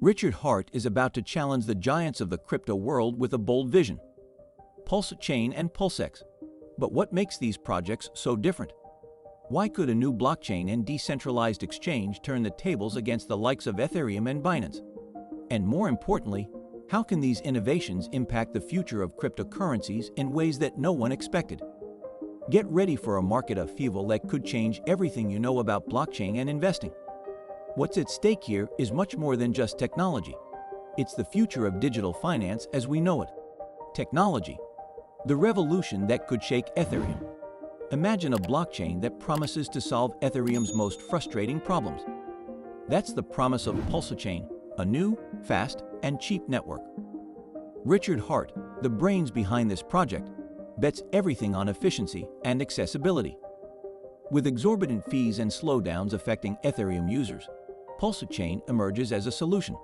Richard Hart is about to challenge the giants of the crypto world with a bold vision: PulseChain and PulseX. But what makes these projects so different? Why could a new blockchain and decentralized exchange turn the tables against the likes of Ethereum and Binance? And more importantly, how can these innovations impact the future of cryptocurrencies in ways that no one expected? Get ready for a market upheaval that could change everything you know about blockchain and investing. What's at stake here is much more than just technology. It's the future of digital finance as we know it. Technology, the revolution that could shake Ethereum. Imagine a blockchain that promises to solve Ethereum's most frustrating problems. That's the promise of PulseChain, a new, fast, and cheap network. Richard Hart, the brains behind this project, bets everything on efficiency and accessibility. With exorbitant fees and slowdowns affecting Ethereum users, PulseChain emerges as a solution.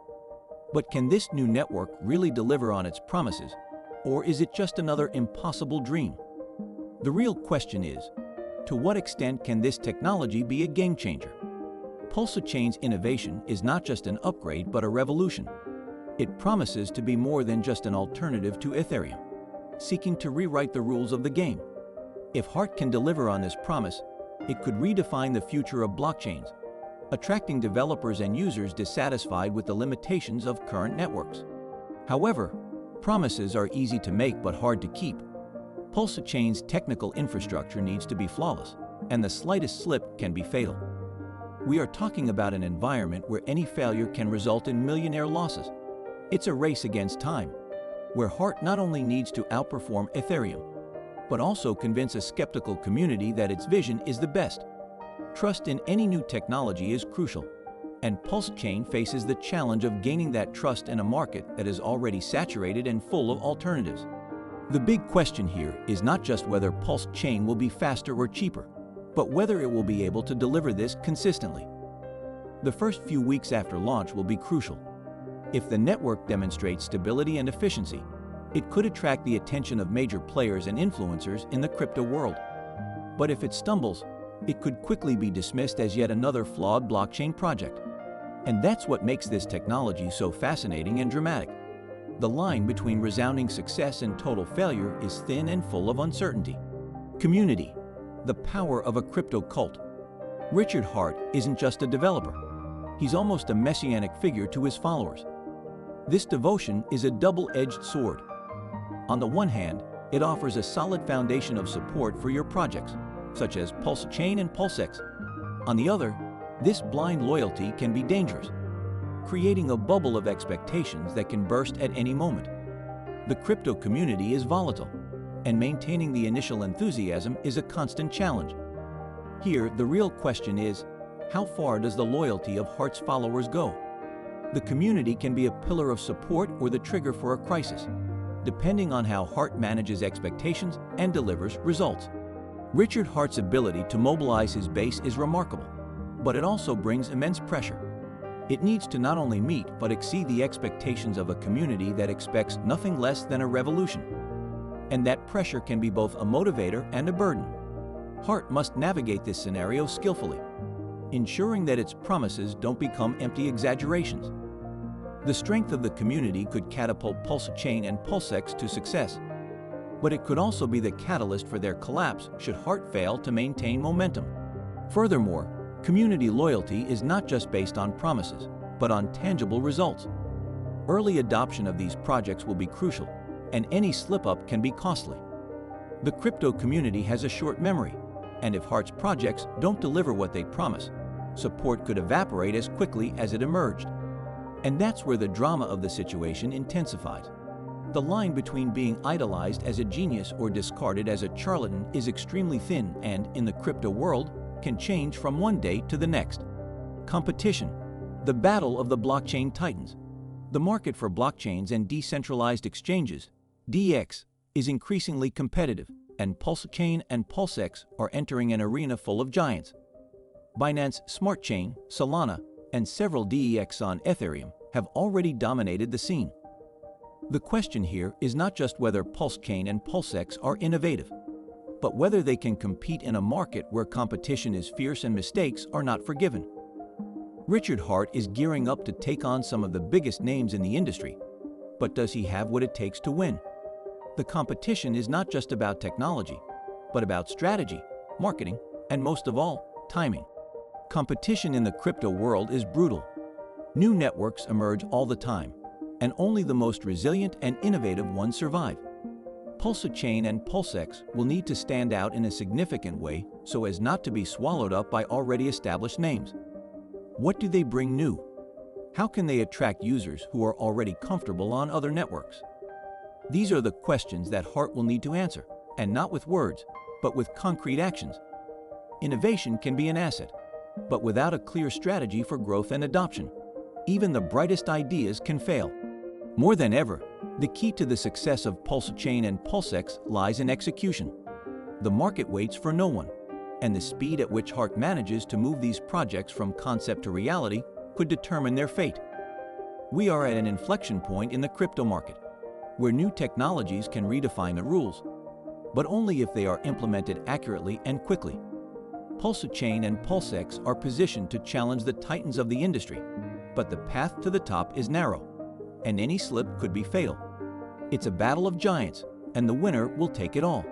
But can this new network really deliver on its promises, or is it just another impossible dream? The real question is, to what extent can this technology be a game changer? PulseChain's innovation is not just an upgrade but a revolution. It promises to be more than just an alternative to Ethereum, seeking to rewrite the rules of the game. If Hart can deliver on this promise, it could redefine the future of blockchains, attracting developers and users dissatisfied with the limitations of current networks. However, promises are easy to make but hard to keep. PulseChain's technical infrastructure needs to be flawless, and the slightest slip can be fatal. We are talking about an environment where any failure can result in millionaire losses. It's a race against time, where Hart not only needs to outperform Ethereum, but also convince a skeptical community that its vision is the best. Trust in any new technology is crucial, and PulseChain faces the challenge of gaining that trust in a market that is already saturated and full of alternatives. The big question here is not just whether PulseChain will be faster or cheaper, but whether it will be able to deliver this consistently. The first few weeks after launch will be crucial. If the network demonstrates stability and efficiency, it could attract the attention of major players and influencers in the crypto world. But if it stumbles, it could quickly be dismissed as yet another flawed blockchain project. And that's what makes this technology so fascinating and dramatic. The line between resounding success and total failure is thin and full of uncertainty. Community, the power of a crypto cult. Richard Hart isn't just a developer. He's almost a messianic figure to his followers. This devotion is a double-edged sword. On the one hand, it offers a solid foundation of support for your projects, such as PulseChain and PulseX. On the other, this blind loyalty can be dangerous, creating a bubble of expectations that can burst at any moment. The crypto community is volatile, and maintaining the initial enthusiasm is a constant challenge. Here, the real question is, how far does the loyalty of Hart's followers go? The community can be a pillar of support or the trigger for a crisis, depending on how Hart manages expectations and delivers results. Richard Hart's ability to mobilize his base is remarkable, but it also brings immense pressure. It needs to not only meet but exceed the expectations of a community that expects nothing less than a revolution. And that pressure can be both a motivator and a burden. Hart must navigate this scenario skillfully, ensuring that its promises don't become empty exaggerations. The strength of the community could catapult PulseChain and PulseX to success, but it could also be the catalyst for their collapse should Hart fail to maintain momentum. Furthermore, community loyalty is not just based on promises, but on tangible results. Early adoption of these projects will be crucial, and any slip-up can be costly. The crypto community has a short memory, and if Hart's projects don't deliver what they promise, support could evaporate as quickly as it emerged. And that's where the drama of the situation intensifies. The line between being idolized as a genius or discarded as a charlatan is extremely thin and, in the crypto world, can change from one day to the next. Competition, the battle of the blockchain titans. The market for blockchains and decentralized exchanges, DX, is increasingly competitive, and PulseChain and PulseX are entering an arena full of giants. Binance Smart Chain, Solana, and several DEX on Ethereum have already dominated the scene. The question here is not just whether PulseChain and PulseX are innovative, but whether they can compete in a market where competition is fierce and mistakes are not forgiven. Richard Hart is gearing up to take on some of the biggest names in the industry. But does he have what it takes to win? The competition is not just about technology, but about strategy, marketing, and most of all, timing. Competition in the crypto world is brutal. New networks emerge all the time, and only the most resilient and innovative ones survive. PulseChain and PulseX will need to stand out in a significant way so as not to be swallowed up by already established names. What do they bring new? How can they attract users who are already comfortable on other networks? These are the questions that Hart will need to answer, and not with words, but with concrete actions. Innovation can be an asset, but without a clear strategy for growth and adoption, even the brightest ideas can fail. More than ever, the key to the success of PulseChain and PulseX lies in execution. The market waits for no one, and the speed at which Hart manages to move these projects from concept to reality could determine their fate. We are at an inflection point in the crypto market, where new technologies can redefine the rules, but only if they are implemented accurately and quickly. PulseChain and PulseX are positioned to challenge the titans of the industry, but the path to the top is narrow, and any slip could be fatal. It's a battle of giants, and the winner will take it all.